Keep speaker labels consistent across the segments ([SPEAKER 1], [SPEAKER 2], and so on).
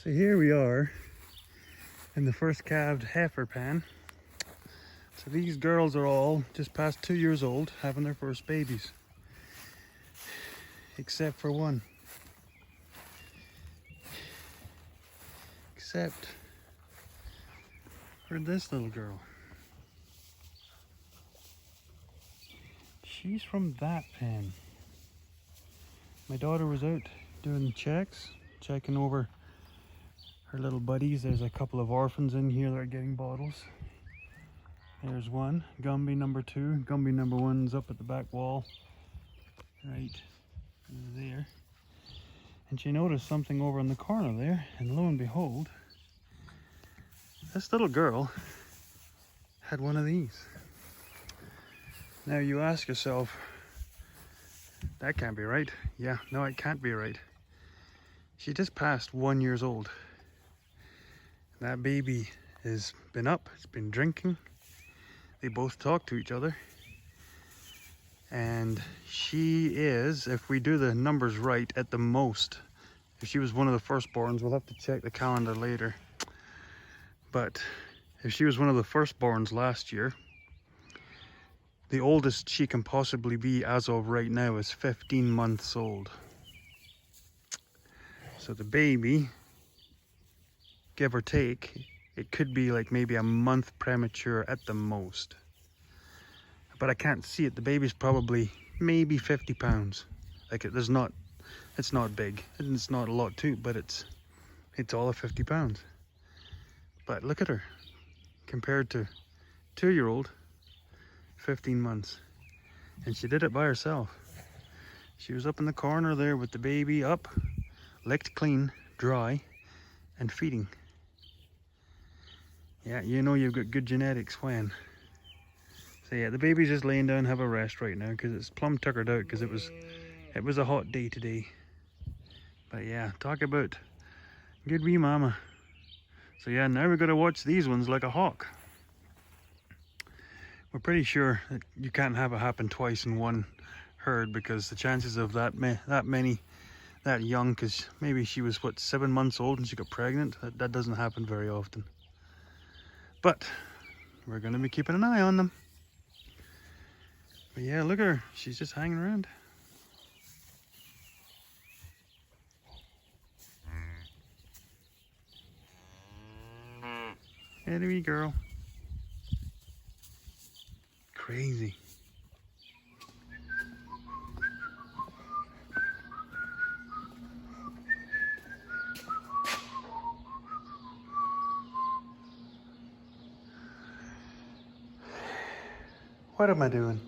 [SPEAKER 1] So here we are in the first calved heifer pen. So these girls are all just past 2 years old, having their first babies. Except for one. Except for this little girl. She's from that pen. My daughter was out doing checks, checking over her little buddies. There's a couple of orphans in here that are getting bottles. There's one, Gumby number 2. Gumby number 1's up at the back wall, right there. And she noticed something over in the corner there, and lo and behold, this little girl had one of these. Now you ask yourself, that can't be right. Yeah, no, it can't be right. She just passed 1 year old. That baby has been up, it's been drinking. They both talk to each other. And she is, if we do the numbers right, at the most, if she was one of the firstborns, we'll have to check the calendar later. But if she was one of the firstborns last year, the oldest she can possibly be as of right now is 15 months old. So the baby, give or take, it could be like maybe a month premature at the most. But I can't see it. The baby's probably maybe 50 pounds. Like it's not big, and it's not a lot too, but it's all of 50 pounds. But look at her, compared to 2 year old, 15 months. And she did it by herself. She was up in the corner there with the baby up, licked clean, dry, and feeding. Yeah, you know you've got good genetics when. So yeah, the baby's just laying down, have a rest right now because it's plumb tuckered out because it was a hot day today. But yeah, talk about good wee mama. So yeah, now we're gonna watch these ones like a hawk. We're pretty sure that you can't have it happen twice in one herd because the chances of that many that young, because maybe she was what, 7 months old and she got pregnant, that doesn't happen very often. But we're going to be keeping an eye on them. But yeah, look at her, she's just hanging around. Hey, wee girl. Crazy. What am I doing?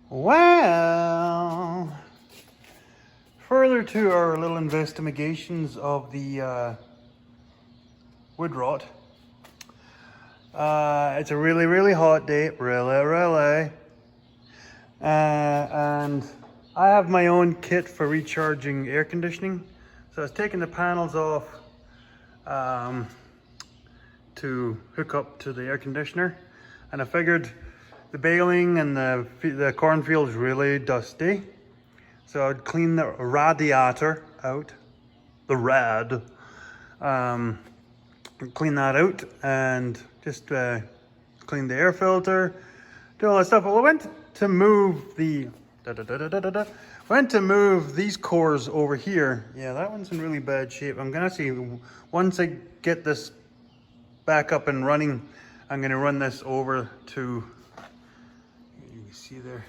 [SPEAKER 1] Well, further to our little investigations of the wood rot. It's a really, really hot day, really. And I have my own kit for recharging air conditioning. So I was taking the panels off to hook up to the air conditioner. And I figured the baling and the cornfield's really dusty. So I'd clean the radiator out, the rad. Clean that out and just clean the air filter, do all that stuff. Well, I went to move the these cores over here. Yeah, that one's in really bad shape. I'm gonna see, once I get this back up and running, I'm gonna run this over to, you can see there,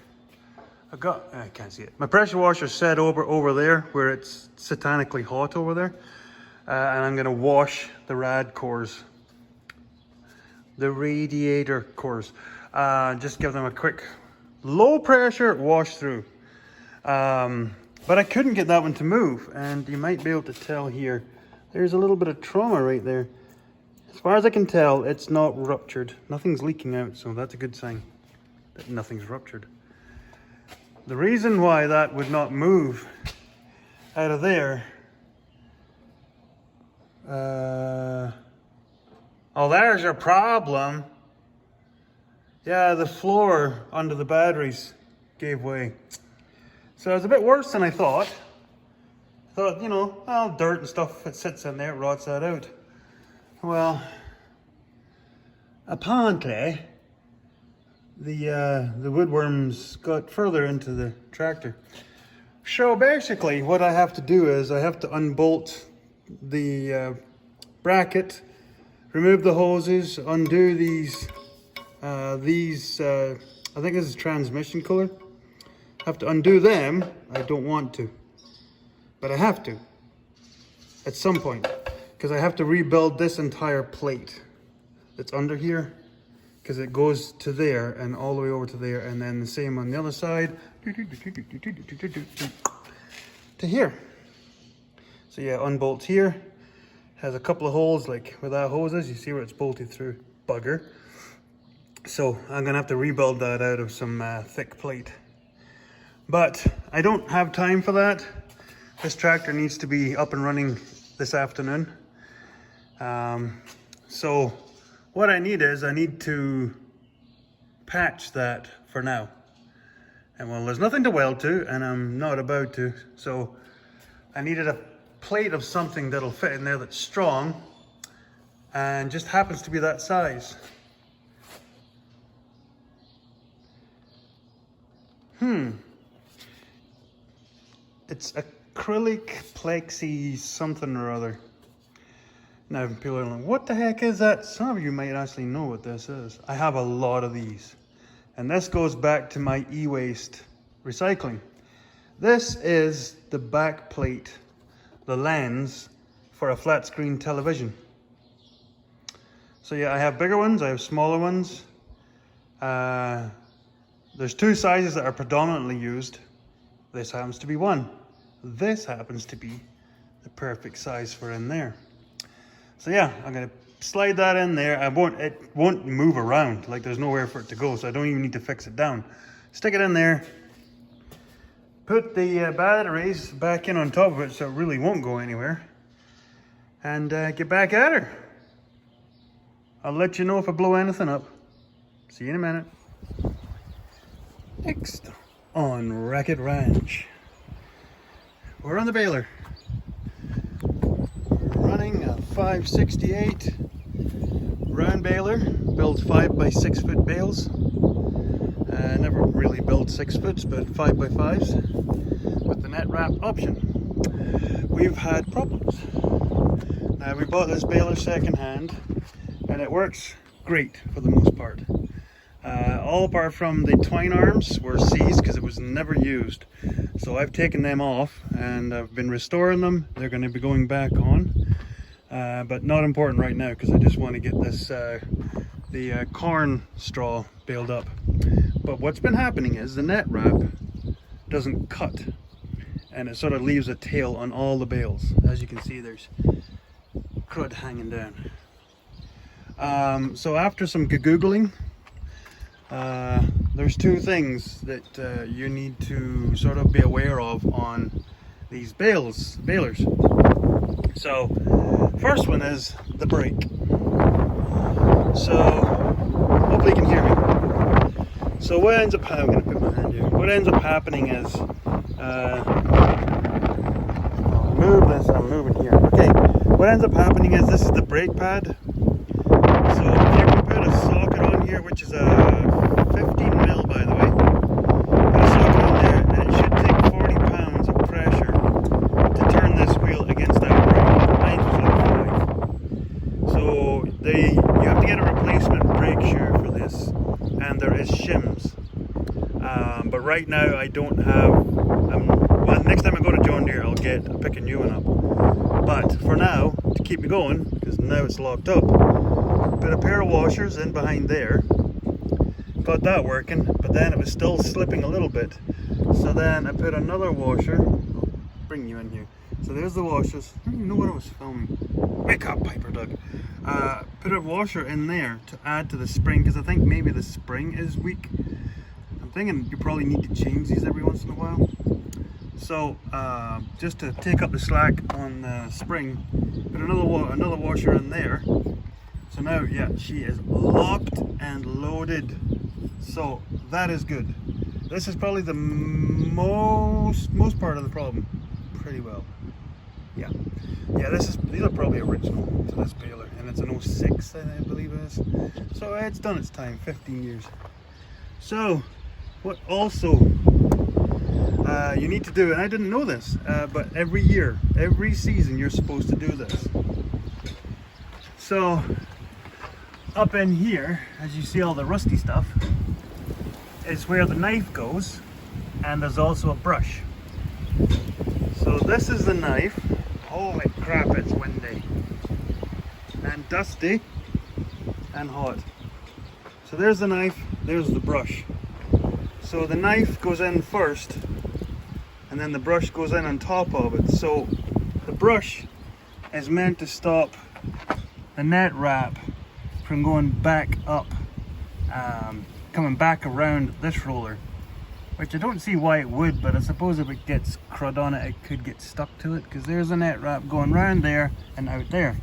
[SPEAKER 1] I can't see it. My pressure washer's set over there where it's satanically hot over there. And I'm gonna wash the rad cores, the radiator cores. Just give them a quick low pressure wash through. But I couldn't get that one to move, and you might be able to tell here, there's a little bit of trauma right there. As far as I can tell, it's not ruptured. Nothing's leaking out, so that's a good sign that nothing's ruptured. The reason why that would not move out of there, oh, there's your problem. Yeah, the floor under the batteries gave way. So it's a bit worse than I thought. Thought, you know, all dirt and stuff that sits in there, it rots that out. Well, apparently the woodworms got further into the tractor. So basically what I have to do is I have to unbolt the bracket, remove the hoses, undo these, I think this is transmission cooler. Have to undo them. I don't want to, but I have to at some point, because I have to rebuild this entire plate that's under here, because it goes to there and all the way over to there, and then the same on the other side to here. So yeah, unbolt here, has a couple of holes like where that hose is. You see where it's bolted through, bugger. So I'm gonna have to rebuild that out of some thick plate, but I don't have time for that. This tractor needs to be up and running this afternoon. So what I need is I need to patch that for now. And well, there's nothing to weld to, and I'm not about to. So I needed a plate of something that'll fit in there that's strong and just happens to be that size. It's acrylic plexi something or other. Now people are like, what the heck is that? Some of you might actually know what this is. I have a lot of these. And this goes back to my e-waste recycling. This is the back plate, the lens for a flat screen television. So yeah, I have bigger ones, I have smaller ones. There's two sizes that are predominantly used. This happens to be one. This happens to be the perfect size for in there. So yeah, I'm gonna slide that in there. It won't move around, like there's nowhere for it to go, so I don't even need to fix it down. Stick it in there, put the batteries back in on top of it so it really won't go anywhere, and get back at her. I'll let you know if I blow anything up. See you in a minute. Next on Racket Ranch, we're on the baler. We're running a 568 round baler, builds 5x6 foot bales. Never really built 6 foots, but 5x5s with the net wrap option. We've had problems. Now we bought this baler second hand, and it works great for the most part. All apart from the twine arms were seized because it was never used. So I've taken them off and I've been restoring them. They're going to be going back on, but not important right now because I just want to get this the corn straw baled up. But what's been happening is the net wrap doesn't cut, and it sort of leaves a tail on all the bales. As you can see, there's crud hanging down. So after some googling, there's two things that you need to sort of be aware of on these balers. So first one is the brake. So hopefully you can hear me. So what ends up, I'm going to put my hand here. What ends up happening is, I'll move this, I'm moving here. Okay, what ends up happening is this is the brake pad. So if you can put a socket on here, which is a 15 mil by the way, put a socket on there, and it should take 40 pounds of pressure to turn this wheel against that brake. Mine was like 5. So you have to get a replacement brake shoe for this, and there is shims. But right now I don't have, well, next time I go to John Deere I'll pick a new one up. But for now, to keep me going, because now it's locked up, put a pair of washers in behind there, got that working, but then it was still slipping a little bit. So then I put another washer, I'll bring you in here. So there's the washers. I don't even know what I was filming. Wake up, Piper Doug. Put a washer in there to add to the spring, because I think maybe the spring is weak. I'm thinking you probably need to change these every once in a while. So just to take up the slack on the spring, put another washer in there. So now, yeah, she is locked and loaded. So that is good. This is probably the most part of the problem. Pretty well. Yeah. Yeah, these are probably original to this baler, and it's an '06, I believe it is. So it's done its time, 15 years. So, what also you need to do, and I didn't know this, but every year, every season, you're supposed to do this. So, up in here, as you see all the rusty stuff, is where the knife goes, and there's also a brush. So this is the knife. Holy crap, it's windy and dusty and hot. So there's the knife, there's the brush. So the knife goes in first, and then the brush goes in on top of it. So the brush is meant to stop the net wrap from going back up, coming back around this roller, which I don't see why it would, but I suppose if it gets crud on it, it could get stuck to it, because there's a net wrap going round there and out there.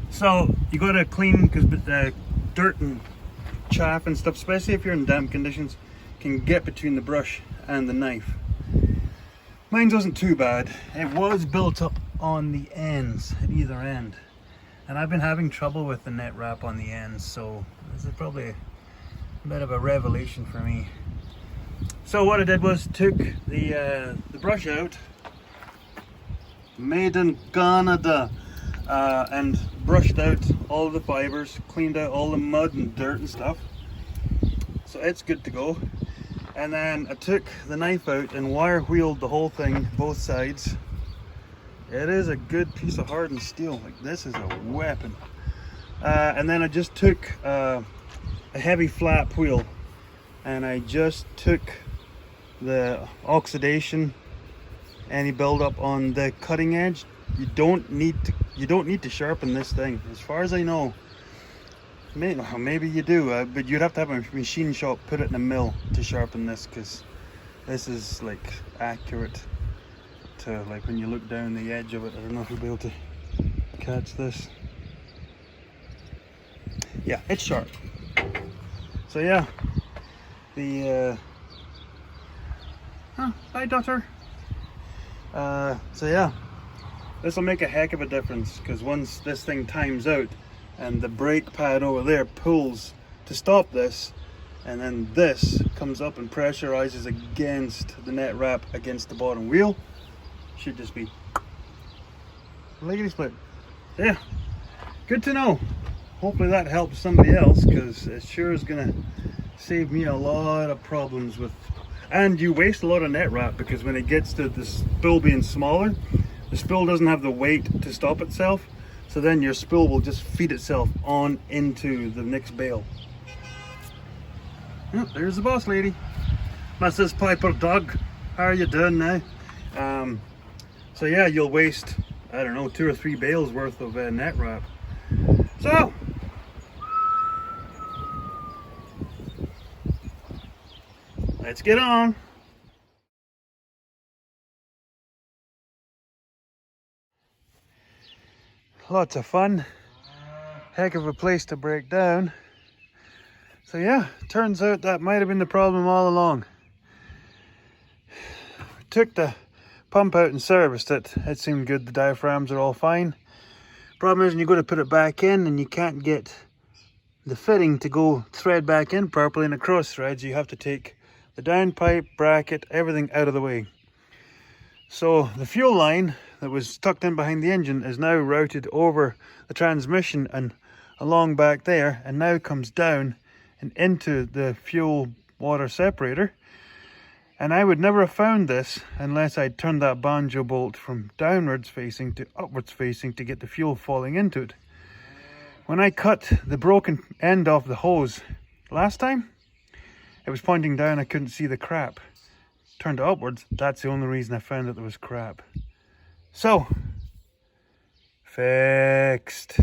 [SPEAKER 1] So you got to clean, because the dirt and chaff and stuff, especially if you're in damp conditions, can get between the brush and the knife. Mine wasn't too bad. It was built up on the ends, at either end, and I've been having trouble with the net wrap on the ends, so this is probably a bit of a revelation for me. So what I did was took the brush out, made in Canada, and brushed out all the fibers, cleaned out all the mud and dirt and stuff. So it's good to go. And then I took the knife out and wire wheeled the whole thing, both sides. It is a good piece of hardened steel. Like, this is a weapon. And then I just took a heavy flap wheel, and I just took the oxidation, any buildup on the cutting edge. You don't need to sharpen this thing, as far as I know. Maybe you do, but you'd have to have a machine shop put it in a mill to sharpen this, because this is like accurate to, like, when you look down the edge of it. I don't know if you'll be able to catch this. Yeah, it's sharp. So yeah, the hi daughter. So yeah, this will make a heck of a difference, because once this thing times out and the brake pad over there pulls to stop this, and then this comes up and pressurizes against the net wrap against the bottom wheel, should just be lickety split. Yeah, good to know. Hopefully that helps somebody else, because it sure is gonna save me a lot of problems with, and you waste a lot of net wrap, because when it gets to the spool being smaller, the spool doesn't have the weight to stop itself, so then your spool will just feed itself on into the next bale. Oh, there's the boss lady. Mrs. Piper Doug, how are you doing now? So yeah, you'll waste, I don't know, 2 or 3 bales worth of net wrap. So let's get on. Lots of fun. Heck of a place to break down. So yeah, turns out that might have been the problem all along. Took the pump out and serviced it. It seemed good, the diaphragms are all fine. Problem is, when you go to put it back in and you can't get the fitting to go thread back in properly in the cross threads, you have to take the downpipe, bracket, everything out of the way. So the fuel line that was tucked in behind the engine is now routed over the transmission and along back there, and now comes down and into the fuel water separator. And I would never have found this unless I'd turned that banjo bolt from downwards facing to upwards facing to get the fuel falling into it. When I cut the broken end off the hose last time, it was pointing down, I couldn't see the crap. Turned it upwards, that's the only reason I found that there was crap. So, fixed.